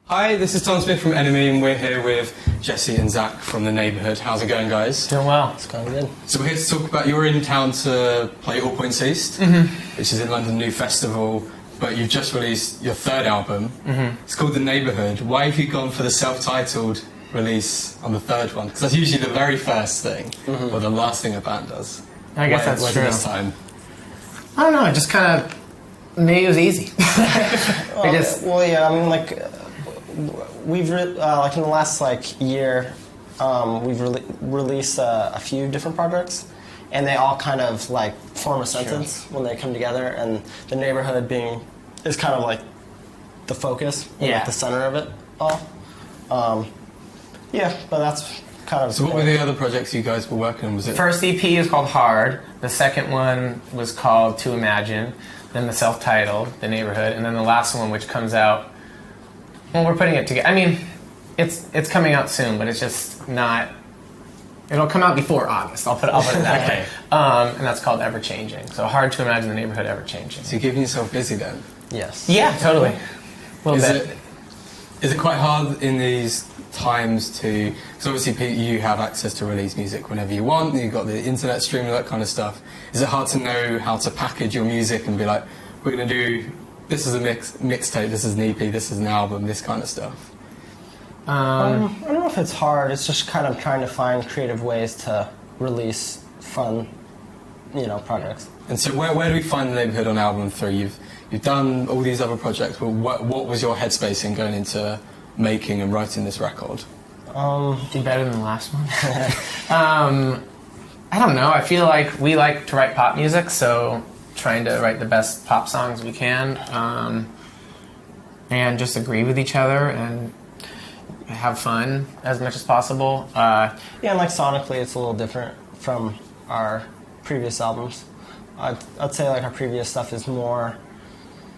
Hi, this is Tom Smith from Enemy, and we're here with Jesse and Zach from The Neighbourhood. How's it going, guys? Doing well. It's going good. So we're here to talk about, you're in town to play All Points East, which is in London New Festival, but you've just released your third album. It's called The Neighbourhood. Why have you gone for the self-titled release on the third one? Because that's usually the very first thing, or the last thing a band does. I guess that's true. This time? I don't know, it just kind of made it was easy. We've in the last year, we've released a few different projects, and they all kind of form a sentence when they come together. And the neighborhood is kind of like the focus, the center of it all. But that's kind of. So what were the other projects you guys were working on? Was it first EP is called Hard. The second one was called To Imagine. Then the self-titled, The Neighborhood, and then the last one, which comes out. Well, we're putting it together. I mean, it's coming out soon, but it's just not. It'll come out before August. I'll put it that way. And that's called Ever Changing. So Hard to Imagine the Neighborhood Ever Changing. So you're keeping yourself busy then? Yes. Yeah, totally. Is it quite hard in these times to? Because obviously you have access to release music whenever you want. You've got the internet streaming, that kind of stuff. Is it hard to know how to package your music and be like, we're going to do. This is a mixtape, this is an EP, this is an album, this kind of stuff? I don't know if it's hard. It's just kind of trying to find creative ways to release fun, projects. And so where do we find The Neighbourhood on album 3? You've done all these other projects, but what was your headspace in going into making and writing this record? Do better than the last one. I don't know. I feel like we like to write pop music, so trying to write the best pop songs we can, and just agree with each other and have fun as much as possible. And sonically it's a little different from our previous albums. I'd say our previous stuff is more,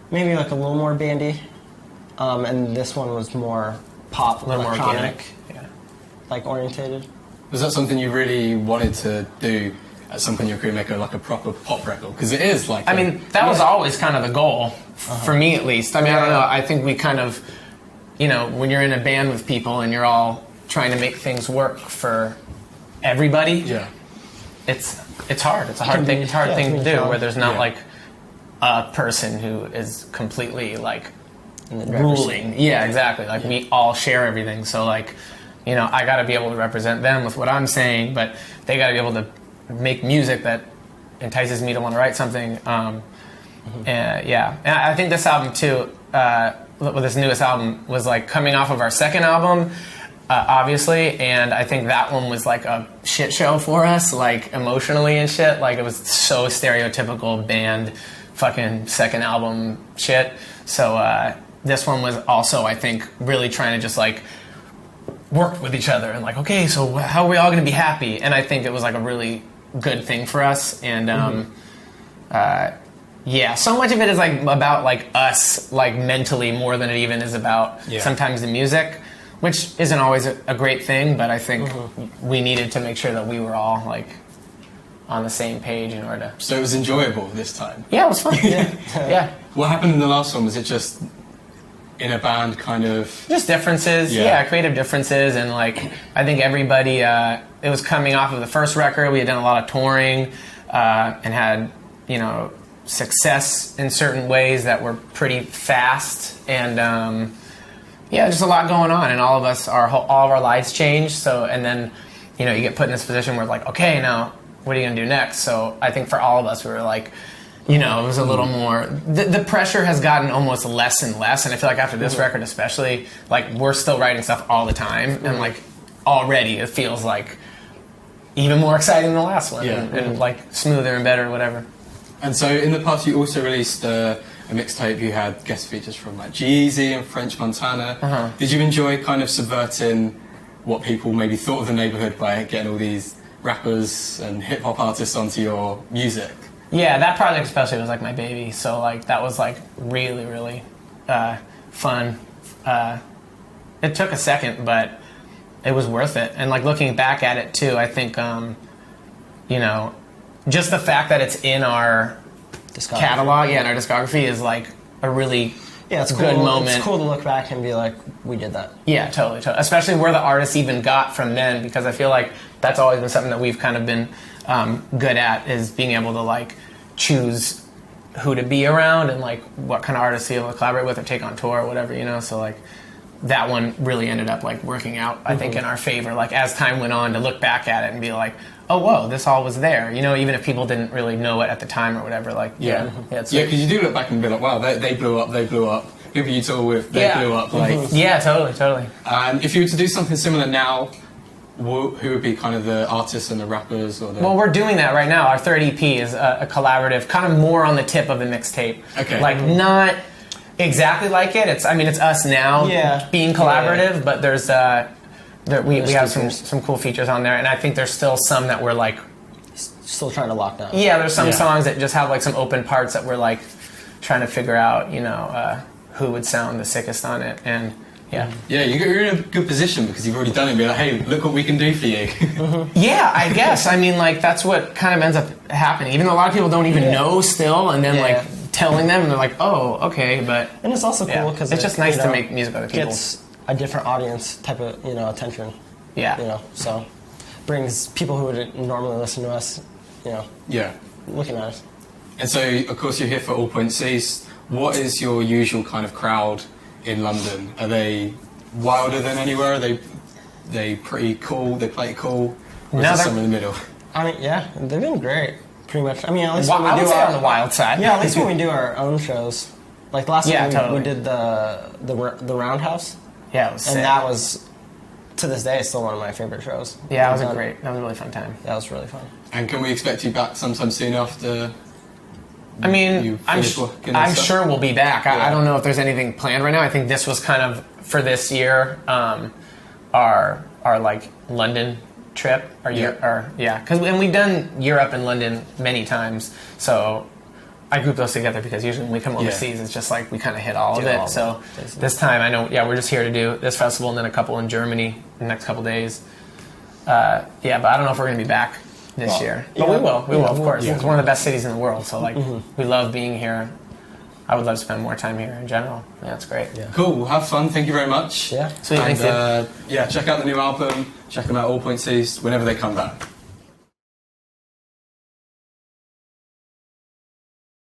maybe a little more bandy, and this one was more pop, a little more organic, orientated. Was that something you really wanted to do? At some point, your career, make a proper pop record, because it is that was always kind of the goal, for me at least. I mean, I don't know. I think we kind of, when you're in a band with people and you're all trying to make things work for everybody, it's hard. It's a hard thing. It's a hard thing to do where there's not a person who is completely ruling. Yeah, exactly. We all share everything. So I got to be able to represent them with what I'm saying, but they got to be able to make music that entices me to want to write something. And I think this album too, this newest album, was coming off of our second album, obviously, and I think that one was a shit show for us, emotionally and shit. It was so stereotypical band fucking second album shit. So this one was also, I think, really trying to just work with each other and okay, so how are we all going to be happy? And I think it was a really good thing for us. And so much of it is about us mentally more than it even is about sometimes the music, which isn't always a great thing, but I think we needed to make sure that we were all on the same page in order to. So it was enjoyable this time? Yeah, it was fun. Yeah. What happened in the last one? Was it just in a band kind of just differences, creative differences, and I think everybody, it was coming off of the first record. We had done a lot of touring and had success in certain ways that were pretty fast, and just a lot going on, and all of our lives changed. So, and then you get put in this position where okay, now what are you gonna do next? So I think for all of us, we were it was a little more. The pressure has gotten almost less and less, and I feel after this record, especially, we're still writing stuff all the time, and already it feels even more exciting than the last one, and smoother and better, or whatever. And so, in the past, you also released a mixtape. You had guest features from G-Eazy and French Montana. Did you enjoy kind of subverting what people maybe thought of The Neighbourhood by getting all these rappers and hip hop artists onto your music? Yeah, that project especially was my baby, so that was really, really fun. It took a second, but it was worth it. And looking back at it too, I think just the fact that it's in our catalog, in our discography, is a really Yeah, it's cool. good moment. It's cool to look back and be like, we did that. Yeah, totally. Especially where the artists even got from then, because I feel like that's always been something that we've kind of been good at, is being able to like choose who to be around and like what kind of artists to be able to collaborate with or take on tour or whatever, you know. So like that one really ended up like working out, I think, in our favor. Like as time went on, to look back at it and be like, oh, whoa, this all was there, you know, even if people didn't really know it at the time or whatever. Like, because you do look back and be like, wow, they blew up. People you tour with, they blew up. Like, yeah, totally. And if you were to do something similar now, who would be kind of the artists and the rappers? Or the... Well, we're doing that right now. Our third EP is a collaborative, kind of more on the tip of a mixtape. Okay. Like not exactly like it. It's us now being collaborative, but there's we have some cool features on there, and I think there's still some that we're like still trying to lock down. Yeah, there's some songs that just have like some open parts that we're like trying to figure out, you know, who would sound the sickest on it, and yeah, you're in a good position because you've already done it. Be like, hey, look what we can do for you. Yeah, I guess. I mean, like that's what kind of ends up happening. Even though a lot of people don't even know still, and then like telling them, and they're like, oh, okay, but and it's also cool because it's just nice to make music with other people. Gets a different audience type of attention. Yeah, you know, so brings people who would normally listen to us, you know, looking at us. And so, of course, you're here for All Points East. What is your usual kind of crowd in London? Are they wilder than anywhere? Are they pretty cool? They play it cool? Or is it somewhere in the middle? I mean, yeah, they've been great, pretty much. I mean, at least when we do on the wild side. Yeah, at least when we do our own shows. Like last time totally. we did the Roundhouse. Yeah, it was sick. And that was, to this day, still one of my favorite shows. Yeah, that was a really fun time. That was really fun. And can we expect you back sometime soon after? I mean, I'm sure we'll be back. I don't know if there's anything planned right now. I think this was kind of, for this year, our like London trip. Because we've done Europe and London many times. So I group those together because usually when we come overseas, it's just like we kind of hit all of it. So this time, I know, we're just here to do this festival and then a couple in Germany in the next couple days. But I don't know if we're going to be back this year. But we will, of course. It's one of the best cities in the world, so like we love being here. I would love to spend more time here in general. Yeah, it's great. Yeah. Cool. Well, have fun. Thank you very much. Yeah. Sweet. And check out the new album. Check them out, All Points East, whenever they come back.